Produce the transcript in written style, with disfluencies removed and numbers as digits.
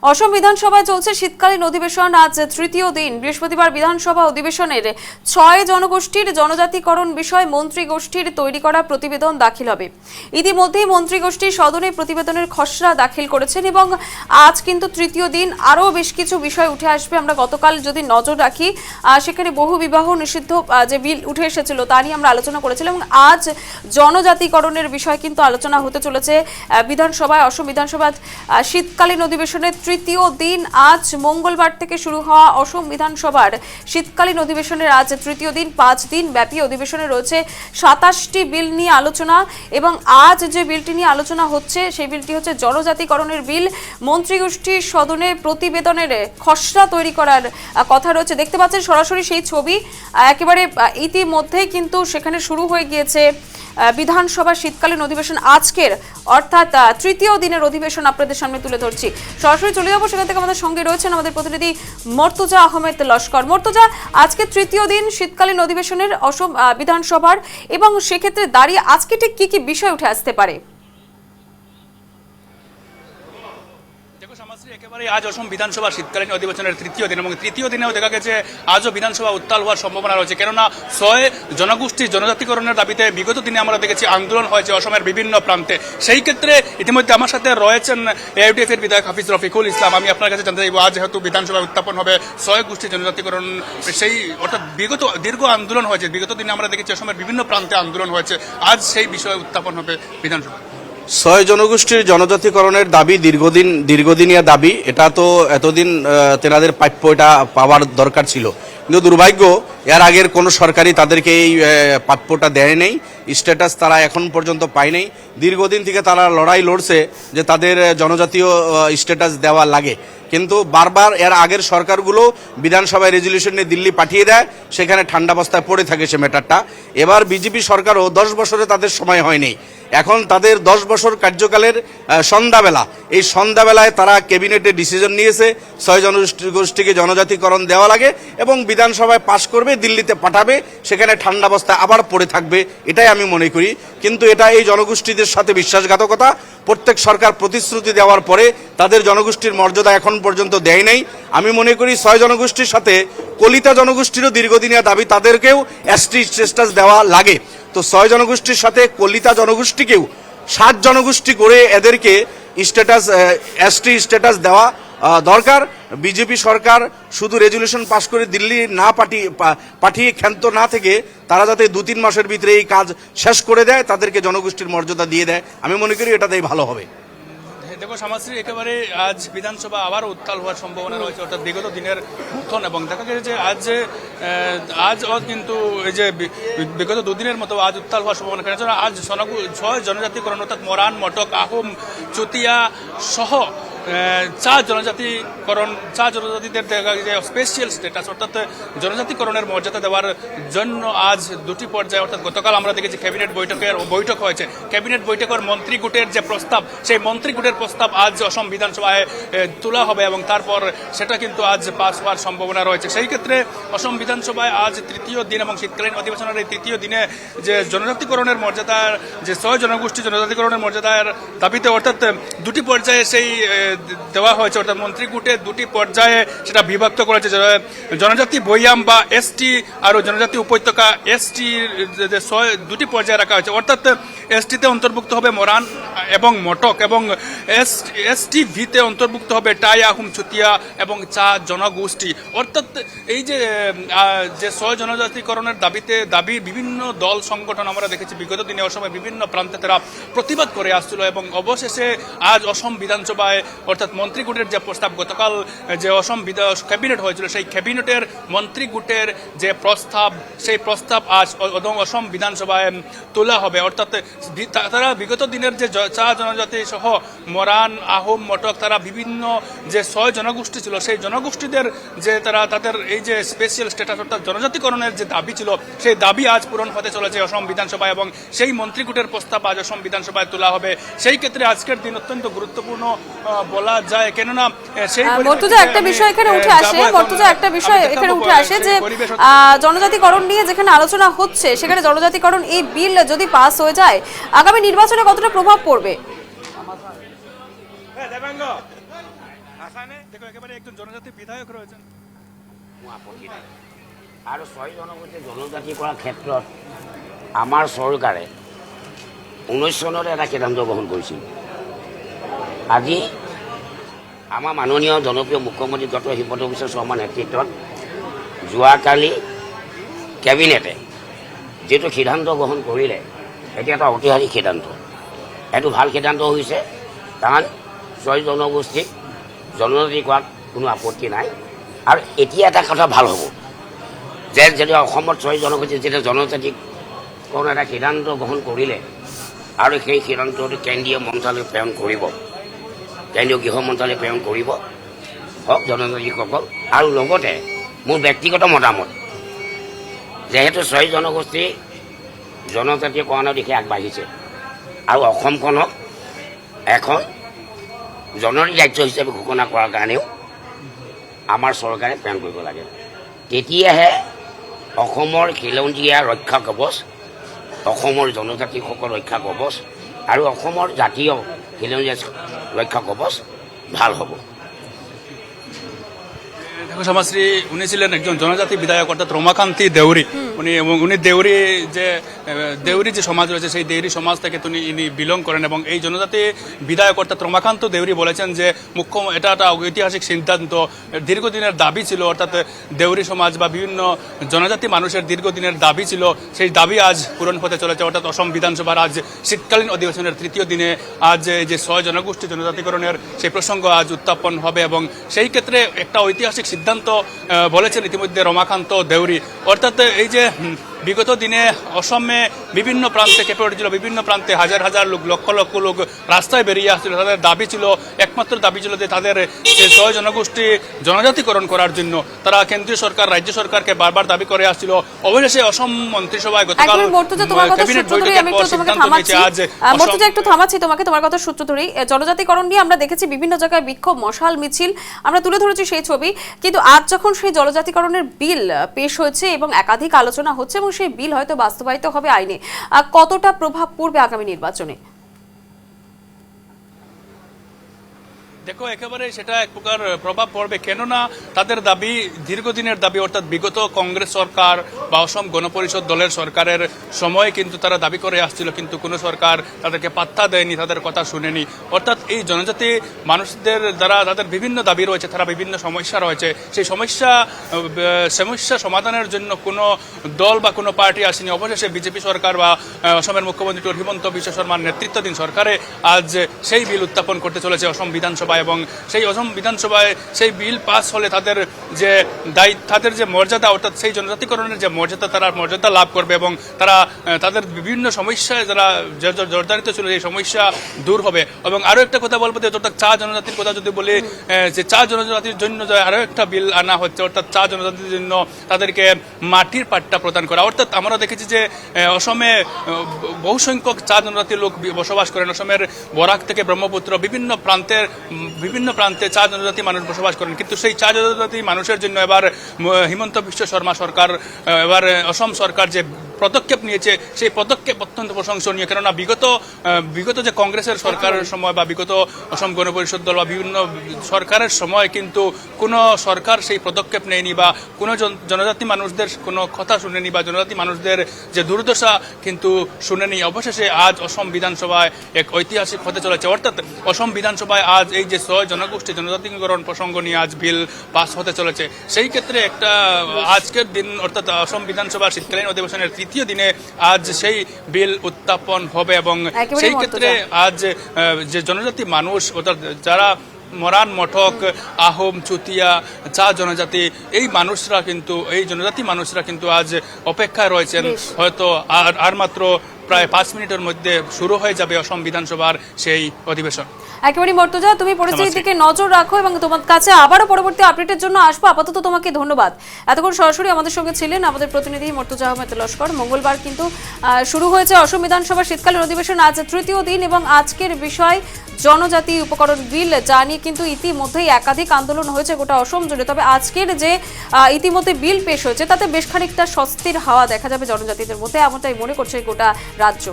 অসম বিধানসভায় চলছে শীতকালীন অধিবেশন। আজ তৃতীয় দিন। বৃহস্পতিবার বিধানসভা অধিবেশনের ৬ জনগোষ্ঠীর জনজাতিকরণ বিষয় মন্ত্রী গোষ্ঠীর তৈরি করা প্রতিবেদন দাখিল হবে। ইতিমধ্যেই মন্ত্রী গোষ্ঠী সদনে প্রতিবেদনের খসড়া দাখিল করেছেন এবং আজ কিন্তু তৃতীয় দিন। আরও বেশ কিছু বিষয় উঠে আসবে। আমরা গতকাল যদি নজর রাখি, সেখানে বহু বিবাহ নিষিদ্ধ যে বিল উঠে এসেছিল তা নিয়ে আমরা আলোচনা করেছিলাম এবং আজ জনজাতিকরণের বিষয় কিন্তু আলোচনা হতে চলেছে বিধানসভায়। অসম বিধানসভা শীতকালীন অধিবেশনের তৃতীয় দিন। আজ মঙ্গলবার থেকে শুরু হওয়া অসম বিধানসভার শীতকালীন অধিবেশনের আজ তৃতীয় দিন। 5 দিন ব্যাপী অধিবেশনে রয়েছে 27টি বিল নিয়ে আলোচনা এবং আজ যে বিলটি নিয়ে আলোচনা হচ্ছে সেই বিলটি হচ্ছে জনজাতিকরণের বিল। মন্ত্রীগোষ্ঠীর সদনে প্রতিবেদনের খসড়া তৈরি করার কথা রয়েছে। দেখতে পাচ্ছেন সরাসরি সেই ছবি। একেবারে ইতিমধ্যেই কিন্তু সেখানে শুরু হয়ে গিয়েছে বিধানসভা শীতকালীন অধিবেশন। আজকের অর্থাৎ তৃতীয় দিনের অধিবেশন আপনাদের সামনে তুলে ধরছি। সরাসরি চলে যাবো সেখান থেকে। আমাদের সঙ্গে রয়েছেন আমাদের প্রতিনিধি মর্তুজা আহমেদ লস্কর। মর্তুজা, আজকে তৃতীয় দিন শীতকালীন অধিবেশনের অসম বিধানসভার এবং সেক্ষেত্রে দাঁড়িয়ে আজকে ঠিক কি কি বিষয় উঠে আসতে পারে? একেবারে আজ অসম বিধানসভা শীতকালীন অধিবেশনের তৃতীয় দিন এবং তৃতীয় দিনেও দেখা গেছে আজও বিধানসভা উত্তাল হওয়ার সম্ভাবনা রয়েছে। কেননা ৬ জনগোষ্ঠীর জনজাতিকরণের দাবিতে বিগত দিনে আমরা দেখেছি আন্দোলন হয়েছে অসমের বিভিন্ন প্রান্তে। সেই ক্ষেত্রে ইতিমধ্যে আমার সাথে রয়েছেন AUDF এর বিধায়ক হাফিজ রফিকুল ইসলাম। আমি আপনার কাছে জানতে চাইব, আজ যেহেতু বিধানসভা উত্থাপন হবে ৬ গোষ্ঠীর জনজাতিকরণ, সেই অর্থাৎ বিগত দীর্ঘ আন্দোলন হয়েছে, বিগত দিনে আমরা দেখেছি অসমের বিভিন্ন প্রান্তে আন্দোলন হয়েছে, আজ সেই বিষয়ে উত্থাপন হবে বিধানসভা। ৬ জনগোষ্ঠীর জনজাতিকরণের দাবি দীর্ঘদিনিয়া দাবি। এটা তো এতদিন তেনাদের প্রাপ্য, এটা পাওয়ার দরকার ছিল, কিন্তু দুর্ভাগ্য এর আগের কোনো সরকারই তাদেরকে এই প্রাপ্যটা দেয় নেই। স্ট্যাটাস তারা এখন পর্যন্ত পায় নেই। দীর্ঘদিন থেকে তারা লড়াই লড়ছে যে তাদের জনজাতীয় স্ট্যাটাস দেওয়া লাগে, কিন্তু বারবার এর আগের সরকারগুলো বিধানসভায় রেজলিউশন নিয়ে দিল্লি পাঠিয়ে দেয়, সেখানে ঠান্ডা অবস্থায় পড়ে থাকে সে ম্যাটারটা। এবার বিজেপি সরকারও 10 বছরে তাদের সময় হয়নি। এখন তাদের 10 বছর কার্যকালের সন্ধ্যাবেলা, এই সন্ধ্যাবেলায় তারা ক্যাবিনেটে ডিসিশন নিয়েছে ৬ জনগোষ্ঠীকে জনজাতিকরণ দেওয়া লাগে এবং বিধানসভায় পাশ করবে, দিল্লিতে পাঠাবে, সেখানে ঠান্ডা অবস্থায় আবার পড়ে থাকবে। এটাই আমি মনে করি। কিন্তু এটা এই জনগোষ্ঠীদের সাথে বিশ্বাসঘাতকতা। প্রত্যেক সরকার প্রতিশ্রুতি দেওয়ার পরে তাদের জনগোষ্ঠীর মর্যাদা এখন পর্যন্ত দেয় নাই। আমি মনে করি ৬ জনগোষ্ঠীর সাথে কলিতা জনগোষ্ঠীরও দীর্ঘদিনের দাবি, তাদেরকেও এসটি স্ট্যাটাস দেওয়া লাগে। তো ৬ জনগোষ্ঠীর সাথে কলিতা জনগোষ্ঠীকেও 7 জনগোষ্ঠী করে এদেরকে স্ট্যাটাস এসটি স্ট্যাটাস দেওয়া দরকার। বিজেপি সরকার শুধু রেজলিউশন পাশ করে দিল্লি না পাঠিয়ে ক্ষান্ত না থেকে তারা যাতে 2-3 মাসের ভিতরে এই কাজ শেষ করে দেয়, তাদেরকে জনগোষ্ঠীর মর্যাদা দিয়ে দেয়, আমি মনে করি এটাতেই ভালো হবে। দেখো সমাজশ্রী, একেবারে আজ বিধানসভা আবার উত্তাল হওয়ার সম্ভাবনা রয়েছে, অর্থাৎ বিগত দিনের উত্থান। এবং দেখা গেছে যে আজ কিন্তু এই যে বিগত 2 দিনের মতো আজ উত্তাল হওয়ার সম্ভাবনা। কেন আজ ৬ জনজাতিকরণ অর্থাৎ মরান, মটক, আহোম, চুতিয়া সহ 4 জনজাতিদের যে স্পেশাল স্ট্যাটাস অর্থাৎ জনজাতিকরণের মর্যাদা দেওয়ার জন্য আজ 2টি পর্যায়ে, অর্থাৎ গতকাল আমরা দেখেছি ক্যাবিনেট বৈঠক হয়েছে। ক্যাবিনেট বৈঠকের মন্ত্রীগুটের যে প্রস্তাব, সেই মন্ত্রীগুটের প্রস্তাব আজ অসম বিধানসভায় তোলা হবে এবং তারপর সেটা কিন্তু আজ পাস হওয়ার সম্ভাবনা রয়েছে। সেই ক্ষেত্রে অসম বিধানসভায় আজ তৃতীয় দিন এবং শীতকালীন অধিবেশনের এই তৃতীয় দিনে যে জনজাতিকরণের মর্যাদার, যে ৬ জনগোষ্ঠী জনজাতিকরণের মর্যাদার দাবিতে অর্থাৎ 2টি পর্যায়ে সেই দেওয়া হয়েছে, অর্থাৎ মন্ত্রীগুটে 2টি পর্যায়ে সেটা বিভক্ত করেছে। জনজাতি বৈয়াম বা এসটি আর জনজাতি উপত্যকা এসটি 2টি পর্যায়ে রাখা হয়েছে। অর্থাৎ এসটিতে অন্তর্ভুক্ত হবে মরান এবং মটক এবং এসটি ভিতে অন্তর্ভুক্ত হবে টাই, আহুম, চুতিয়া এবং 4 জনগোষ্ঠী। অর্থাৎ এই যে ৬ জনজাতিকরণের দাবি বিভিন্ন দল সংগঠন আমরা দেখেছি বিগত দিনে অসমের বিভিন্ন প্রান্তে তারা প্রতিবাদ করে আসছিল এবং অবশেষে আজ অসম বিধানসভায় অর্থাৎ মন্ত্রীগুটের যে প্রস্তাব, গতকাল যে অসম ক্যাবিনেট হয়েছিল সেই ক্যাবিনেটের মন্ত্রীগুটের যে প্রস্তাব, সেই প্রস্তাব আজ অসম বিধানসভায় তোলা হবে। অর্থাৎ তারা বিগত দিনের যে 4 জনজাতি সহ মরান, আহোম, মটক, তারা বিভিন্ন যে ৬ জনগোষ্ঠী ছিল সেই জনগোষ্ঠীদের যে তাদের এই যে স্পেশাল স্ট্যাটাস অর্থাৎ জনজাতিকরণের যে দাবি ছিল সেই দাবি আজ পূরণ হতে চলেছে অসম বিধানসভায় এবং সেই মন্ত্রীগুটের প্রস্তাব আজ অসম বিধানসভায় তোলা হবে। সেই ক্ষেত্রে আজকের দিন অত্যন্ত গুরুত্বপূর্ণ বলা যায়। কেননা সেই একটা বিষয় এখানে উঠে আসে যে জনজাতিকরণ নিয়ে যেখানে আলোচনা হচ্ছে সেখানে জনজাতিকরণ এই বিল যদি পাস হয়ে যায় আগামী নির্বাচনে কতটা প্রভাব পড়বে? এখানে দেখো একেবারে একজন জনজাতি বিধায়ক রয়েছেন। মোৰ আপত্তি নাই আৰু 6 জনগোষ্ঠী জনজাতি কৰাৰ ক্ষেত্ৰত আমাৰ চৰকাৰে 19 চনতে এটা সিদ্ধান্ত গ্ৰহণ কৰিছিল। আজি আমাৰ মাননীয় জনপ্ৰিয় মুখ্যমন্ত্ৰী ডক্টৰ হিমন্ত বিশ্ব শৰ্মাৰ নেতৃত্বত যোৱাকালি কেবিনেটে যিটো সিদ্ধান্ত গ্ৰহণ কৰিলে এটি এটা ঐতিহাসিক সিদ্ধান্ত। এইটো ভাল সিদ্ধান্ত হৈছে, কাৰণ 6 জনগোষ্ঠীক জনজাতি কৰাত কোনো আপত্তি নাই। আৰু এতিয়া এটা কথা ভাল হ'ব যে যদি অসমত 6 জনগোষ্ঠী যেতিয়া জনজাতিকৰণ এটা সিদ্ধান্ত গ্ৰহণ কৰিলে আৰু সেই সিদ্ধান্তটো কেন্দ্ৰীয় মন্ত্ৰালয়ে প্ৰেৰণ কৰিব, কেন্দ্ৰীয় গৃহ মন্ত্ৰালয়ে প্ৰেৰণ কৰিব হওক জনজাতিসকল। আৰু লগতে মোৰ ব্যক্তিগত মতামত, যেহেতু 6 জনগোষ্ঠী জনজাতিকৰণৰ দিশে আগবাঢ়িছে আৰু অসমখনক এখন জনজাতি ৰাজ্য হিচাপে ঘোষণা কৰাৰ কাৰণেও আমাৰ চৰকাৰে প্ৰেৰণ কৰিব লাগে। তেতিয়াহে অসমৰ খিলঞ্জীয়া ৰক্ষা কৱচ, অসমৰ জনজাতিসকল ৰক্ষা কৱচ আৰু অসমৰ জাতীয় খিলঞ্জীয়া ৰক্ষা কৱচ ভাল হ'ব। দেখো সমাজশ্রী উনি ছিলেন একজন জনজাতি বিধায়ক অর্থাৎ রমাকান্তি দেউরি। উনি দেউরি যে সমাজ রয়েছে সেই দেউরি সমাজ থেকে ইনি বিলং করেন এবং এই জনজাতি বিধায়ক অর্থাৎ রমাকান্ত দেউরি বলেছেন যে এটা একটা ঐতিহাসিক সিদ্ধান্ত, দীর্ঘদিনের দাবি ছিল, অর্থাৎ দেউরি সমাজ বা বিভিন্ন জনজাতি মানুষের দীর্ঘদিনের দাবি ছিল, সেই দাবি আজ পূরণ হতে চলেছে। অর্থাৎ অসম বিধানসভার আজ শীতকালীন অধিবেশনের 3য় দিনে আজ যে 6 জনগোষ্ঠী জনজাতিকরণের সেই প্রসঙ্গ আজ উত্থাপন হবে এবং সেই ক্ষেত্রে একটা ঐতিহাসিক সিদ্ধান্ত বলেছেন ইতিমধ্যে রমাকান্ত দেউরি। অর্থাৎ এই যে বিগত দিনে অসমে বিভিন্ন প্রান্তে কেঁপে উঠেছিল, বিভিন্ন প্রান্তে হাজার হাজার লোক, লক্ষ লক্ষ লোক রাস্তায় বেরিয়ে আসছিল। তাদের দাবি ছিল, একমাত্র দাবি ছিল যে তাদের যে 6 জনগোষ্ঠী জনজাতিকরণ করার জন্য তারা কেন্দ্রীয় সরকার, রাজ্য সরকারকে বারবার দাবি করে আসছিল। অবশেষে অসম মন্ত্রিসভায় গতকাল ক্যাবিনেট বৈঠকের পর সিদ্ধান্ত নিয়েছে আজ। মর্তুজা একটু থামাচ্ছি তোমাকে, তোমার কথা সূত্র ধরেই জনজাতিকরণ নিয়ে আমরা দেখেছি বিভিন্ন জায়গায় বিক্ষোভ, মশাল মিছিল আমরা তুলে ধরেছি সেই ছবি, কিন্তু আজ যখন সেই জনজাতিকরণের বিল পেশ হয়েছে এবং একাধিক আলোচনা হচ্ছে এবং সেই বিল হয়তো বাস্তবায়িত হবে আইনে, কতটা প্রভাব পড়বে আগামী নির্বাচনে? দেখো একেবারে সেটা এক প্রকার প্রভাব পড়বে, কেননা তাদের দাবি দীর্ঘদিনের দাবি, অর্থাৎ বিগত কংগ্রেস সরকার বা অসম গণপরিষদ দলের সরকারের সময়ে কিন্তু তারা দাবি করে আসছিল, কিন্তু কোনো সরকার তাদেরকে পাত্তা দেয়নি, তাদের কথা শুনেনি। অর্থাৎ এই জনজাতি মানুষদের দ্বারা তাদের বিভিন্ন দাবি রয়েছে, তারা বিভিন্ন সমস্যা রয়েছে, সেই সমস্যা সমাধানের জন্য কোনো দল বা কোনো পার্টি আসেনি। অবশেষে বিজেপি সরকার বা অসমের মুখ্যমন্ত্রী হিমন্ত বিশ্ব শর্মার নেতৃত্বাধীন সরকারে আজ সেই বিল উত্থাপন করতে চলেছে অসম বিধানসভায় এবং সেই অসম বিধানসভায় সেই বিল পাস হলে তাদের যে মর্যাদা, অর্থাৎ সেই জনজাতিকরণের যে মর্যাদা, তারা মর্যাদা লাভ করবে এবং তারা তাদের বিভিন্ন সমস্যায় যারা জর্জরিত ছিল এই সমস্যা দূর হবে। এবং আরও একটা কথা বলবো যে অর্থাৎ চা জনজাতির কথা যদি বলি, যে চা জনজাতির জন্য আরও একটা বিল আনা হচ্ছে, অর্থাৎ চা জনজাতির জন্য তাদেরকে মাটির পাট্টা প্রদান করা। অর্থাৎ আমরা দেখেছি যে অসমে বহু সংখ্যক চা জনজাতির লোক বসবাস করেন, অসমের বরাক থেকে ব্রহ্মপুত্র বিভিন্ন প্রান্তে চা জনজাতি মানুষ বসবাস করেন, কিন্তু সেই চা জনজাতি মানুষের জন্য এবার হিমন্ত বিশ্ব শর্মা সরকার, এবার অসম সরকার যে পদক্ষেপ নিয়েছে সেই পদক্ষেপ অত্যন্ত প্রশংসনীয়। কেননা বিগত যে কংগ্রেসের সরকারের সময় বা বিগত অসম গণপরিষদ দল বা বিভিন্ন সরকারের সময় কিন্তু কোনো সরকার সেই পদক্ষেপ নেয়নি বা কোনো জনজাতি মানুষদের কোনো কথা শুনেনি বা জনজাতি মানুষদের যে দুর্দশা কিন্তু শুনেনি। অবশেষে আজ অসম বিধানসভায় এক ঐতিহাসিক হতে চলেছে, অর্থাৎ অসম বিধানসভায় আজ এই যে 6 জনগোষ্ঠী জনজাতিকরণ প্রসঙ্গ নিয়ে আজ বিল পাস হতে চলেছে। সেই ক্ষেত্রে একটা আজকের দিন অর্থাৎ অসম বিধানসভার শীতকালীন অধিবেশনের 3য় দিনে আজ সেই বিল উত্থাপন হবে এবং সেই ক্ষেত্রে আজ যে জনজাতি মানুষ অর্থাৎ যারা মরান, মঠক, আহোম, চুতিয়া, চা জনজাতি, এই জনজাতি মানুষরা কিন্তু আজ অপেক্ষায় রয়েছেন। হয়তো আর মাত্র প্রায় 5 মিনিটের মধ্যে শুরু হয়ে যাবে অসম বিধানসভার সেই অধিবেশন। একেবারে মর্তুজা, তুমি পরিস্থিতির দিকে নজর রাখো এবং তোমার কাছে আবারও পরবর্তী আপডেটের জন্য আসবো। আপাতত তোমাকে ধন্যবাদ। এতক্ষণ সরাসরি আমাদের সঙ্গে ছিলেন আমাদের প্রতিনিধি মর্তুজা আহমেদ লস্কর। মঙ্গলবার কিন্তু শুরু হয়েছে অসম বিধানসভার শীতকালীন অধিবেশন, আজ 3য় দিন এবং আজকের বিষয় জনজাতি উপকরণ বিল, যা নিয়ে কিন্তু ইতিমধ্যেই একাধিক আন্দোলন হয়েছে গোটা অসম জুড়ে। তবে আজকের যে ইতিমধ্যে বিল পেশ হয়েছে তাতে বেশ খানিকটা স্বস্তির হাওয়া দেখা যাবে জনজাতিদের মধ্যে, এমনটাই মনে করছে গোটা রাজ্য।